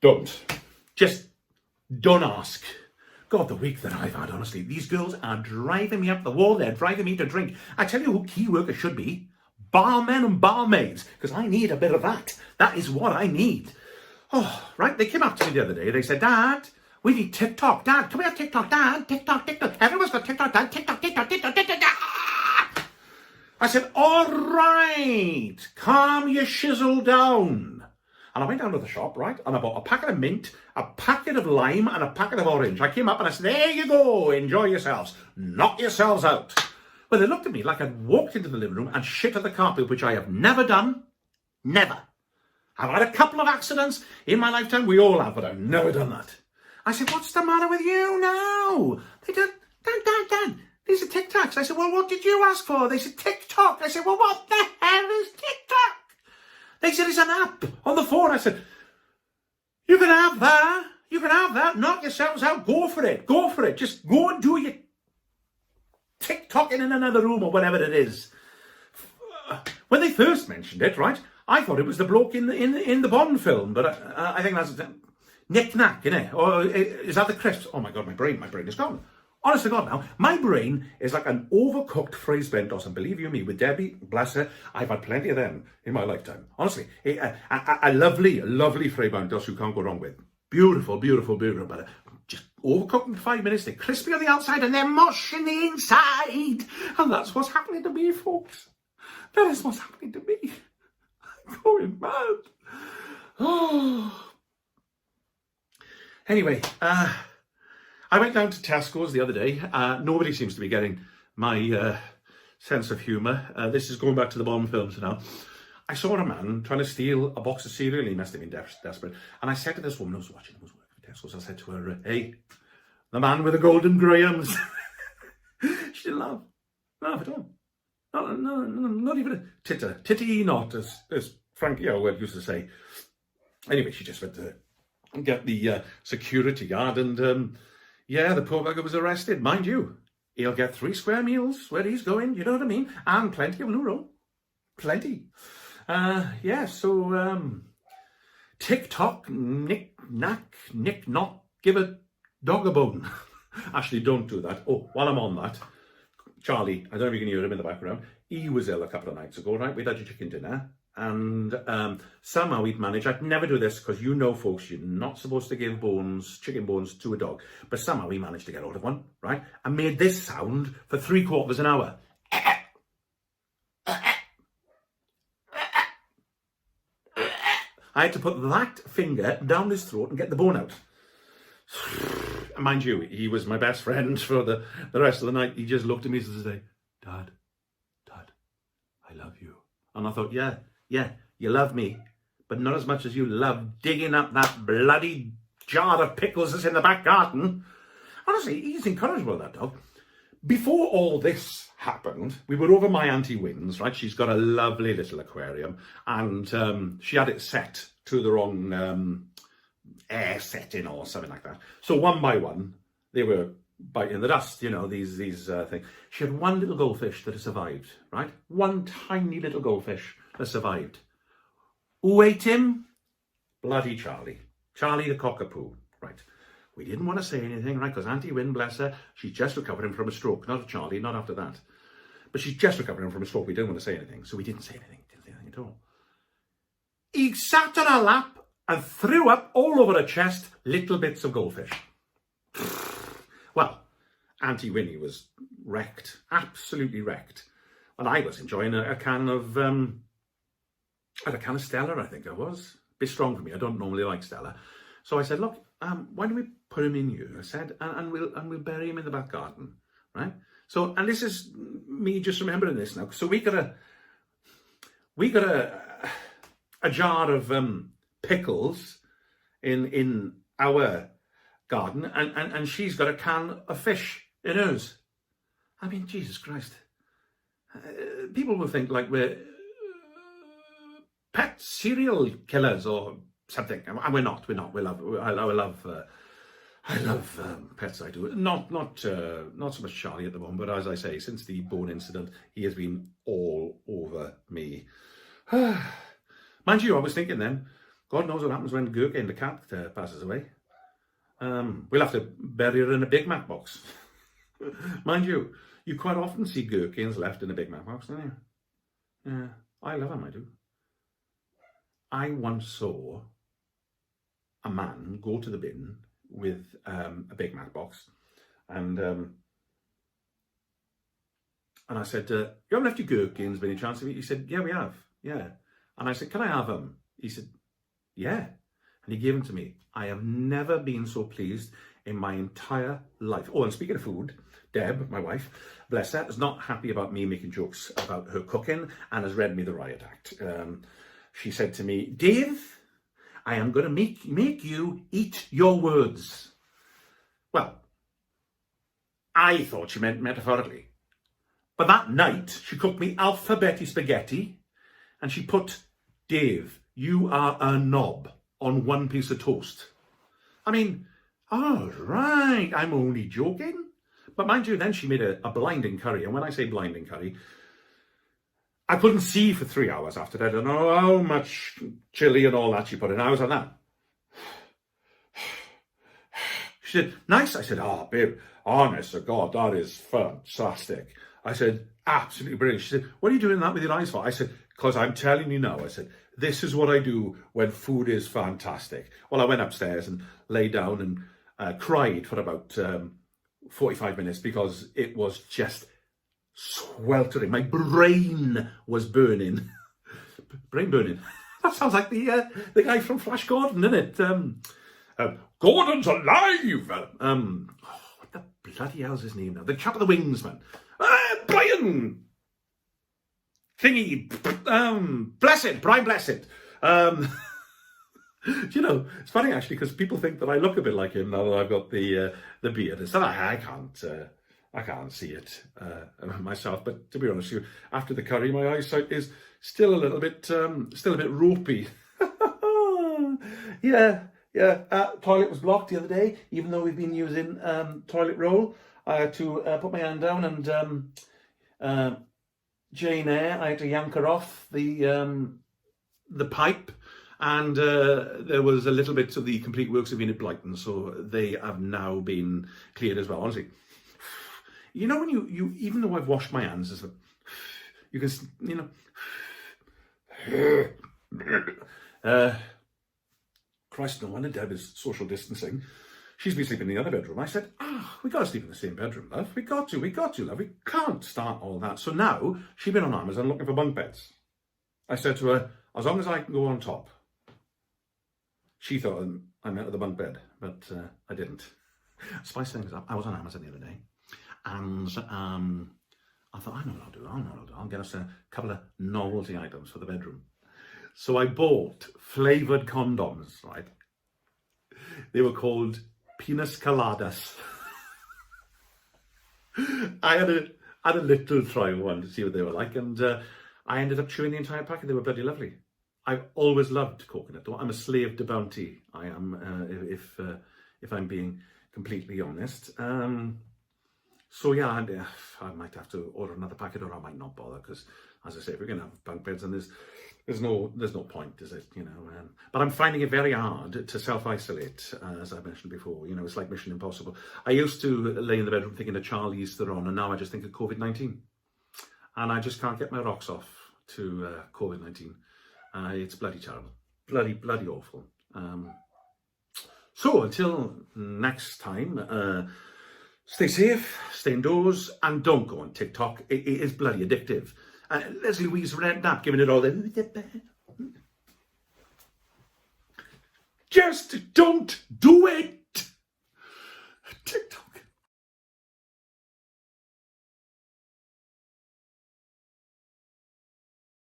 Don't. Just don't ask. God, the week that I've had, honestly, these girls are driving me up the wall. They're driving me to drink. I tell you who key workers should be. Barmen and barmaids, because I need a bit of that. That is what I need. Oh, right, they came up to me the other day. They said, Dad, we need Tic Toc. Dad, can we have Tic Toc, Dad? Tic Toc, Tic Toc. Everyone's got Tic Toc, Dad. Tic Toc, Tic Toc, Tic Toc, Tic Toc. I said, all right, calm your shizzle down. And I went down to the shop, right, and I bought a packet of mint, a packet of lime, and a packet of orange. I came up and I said, there you go, enjoy yourselves. Knock yourselves out. Well, they looked at me like I'd walked into the living room and shit on the carpet, which I have never done. Never. I've had a couple of accidents in my lifetime. We all have, but I've never done that. I said, what's the matter with you now? They said, Dad, these are Tic Tocs. I said, well, what did you ask for? They said, Tic Toc. I said, well, what the hell is Tic Toc? They said, it's an app on the phone. I said, you can have that. You can have that. Knock yourselves out. Go for it. Go for it. Just go and do your TikToking in another room or whatever it is. When they first mentioned it, right, I thought it was the bloke in the Bond film, but I think that's Nick Knack, innit? Or is that the crisps? Oh my God, my brain is gone. Honest to God now, my brain is like an overcooked phrase bentos, and believe you me, with Debbie, bless her, I've had plenty of them in my lifetime. Honestly, a lovely phrase bentos you can't go wrong with. Beautiful, but just overcooked in 5 minutes, they're crispy on the outside and they're mush in the inside. And that's what's happening to me, folks. That is what's happening to me. I'm going mad. Oh. Anyway, I went down to Tesco's the other day. Nobody seems to be getting my sense of humour. This is going back to the Bond films now. I saw a man trying to steal a box of cereal. He must have been desperate. And I said to this woman who was watching, who was working at Tesco's, I said to her, hey, the man with the golden grahams. She didn't laugh. Not laugh at all. Not even a titter. Titty not, as Frankie Howard used to say. Anyway, she just went to get the security guard and... yeah, the poor bugger was arrested. Mind you, he'll get 3 square meals where he's going, you know what I mean? And plenty of Luro. Plenty. Yeah, so, Tic Toc, nick, knock, give a dog a bone. Actually, don't do that. Oh, while I'm on that, Charlie, I don't know if you can hear him in the background, he was ill a couple of nights ago, right? We'd had a chicken dinner. And somehow we'd managed, I'd never do this because you know, folks, you're not supposed to give chicken bones to a dog. But somehow we managed to get hold of one, right? And made this sound for 3/4 an hour. I had to put that finger down his throat and get the bone out. And mind you, he was my best friend for the rest of the night. He just looked at me and said, Dad, I love you. And I thought, yeah, you love me, but not as much as you love digging up that bloody jar of pickles that's in the back garden. Honestly, he's incorrigible, that dog. Before all this happened, we were over my Auntie Wynn's, right? She's got a lovely little aquarium, and she had it set to the wrong air setting or something like that. So one by one, they were biting the dust, you know, these things. She had one little goldfish that had survived, right? One tiny little goldfish that survived. Who ate him? Bloody Charlie. Charlie the cockapoo, right? We didn't want to say anything, right? Because Auntie Wynn, bless her, she's just recovering from a stroke. Not Charlie, not after that. But she's just recovering from a stroke. We didn't want to say anything. So we didn't say anything. Didn't say anything at all. He sat on her lap and threw up all over her chest little bits of goldfish. Well, Auntie Winnie was wrecked, absolutely wrecked. And I was enjoying a can of Stella, I think I was. A bit strong for me, I don't normally like Stella. So I said, look, why don't we put him in you? I said, and we'll bury him in the back garden, right? So, and this is me just remembering this now. So we got a jar of pickles in our garden, and she's got a can of fish in hers. I mean, Jesus Christ. People will think like we're pet serial killers or something, and we're not. I love pets. I do. Not so much Charlie at the moment, but as I say, since the bone incident, he has been all over me. Mind you, I was thinking then, God knows what happens when Gherkin, the cat, passes away. We'll have to bury her in a Big Mac box. Mind you, you quite often see gherkins left in a Big Mac box, don't you? Yeah, I love them, I do. I once saw a man go to the bin with a Big Mac box, and I said, you haven't left your gherkins by any chance? He said, yeah, we have, yeah. And I said, can I have them? He said, yeah. And he gave them to me. I have never been so pleased in my entire life. Oh, and speaking of food, Deb, my wife, bless her, is not happy about me making jokes about her cooking and has read me the riot act. She said to me, Dave, I am going to make you eat your words. Well, I thought she meant metaphorically. But that night, she cooked me alphabeti spaghetti and she put, Dave, you are a knob on one piece of toast. I mean, all right, I'm only joking. But mind you, then she made a blinding curry. And when I say blinding curry, I couldn't see for 3 hours after that. I don't know how much chili and all that she put in. I was on that. She said, nice. I said, oh, babe, honest to God, that is fantastic. I said, absolutely brilliant. She said, what are you doing that with your eyes for? I said, because I'm telling you now, I said, this is what I do when food is fantastic. Well, I went upstairs and lay down and cried for about 45 minutes because it was just sweltering. My brain was burning. Brain burning. That sounds like the guy from Flash Gordon, isn't it? Gordon's alive! What the bloody hell's his name now? The chap of the wings, man. Brian! Thingy. Blessed. Brian Blessed. You know, it's funny actually because people think that I look a bit like him now that I've got the beard. It's not, I can't see it myself. But to be honest with you, after the curry, my eyesight is still a bit ropey. Yeah. Toilet was blocked the other day, even though we've been using toilet roll. I had to put my hand down and Jane Eyre, I had to yank her off the pipe. And there was a little bit of the complete works of Unit Blighton, so they have now been cleared as well. Honestly, you know when you even though I've washed my hands, it's like, you can, Christ, no wonder Deb is social distancing. She's been sleeping in the other bedroom. I said, we got to sleep in the same bedroom, love. We got to, love. We can't start all that. So now she's been on Amazon looking for bunk beds. I said to her, as long as I can go on top. She thought I meant the bunk bed, but I didn't. Spice things up. I was on Amazon the other day, and I thought, I know what I'll do. I'll get us a couple of novelty items for the bedroom. So I bought flavoured condoms, right? They were called Pinas Coladas. I had a little try one to see what they were like, and I ended up chewing the entire packet. They were bloody lovely. I've always loved coconut. I'm a slave to Bounty. I am, if I'm being completely honest. So yeah, I might have to order another packet, or I might not bother because, as I say, if we're going to have bunk beds, and there's no point, is it? You know. But I'm finding it very hard to self-isolate, as I mentioned before. You know, it's like Mission Impossible. I used to lay in the bedroom thinking of Charlize Theron, and now I just think of COVID-19, and I just can't get my rocks off to COVID-19. It's bloody terrible, bloody awful. So until next time. Stay safe, stay indoors, and don't go on Tic Toc. It is bloody addictive. There's Louise Redknapp giving it all the... Just don't do it!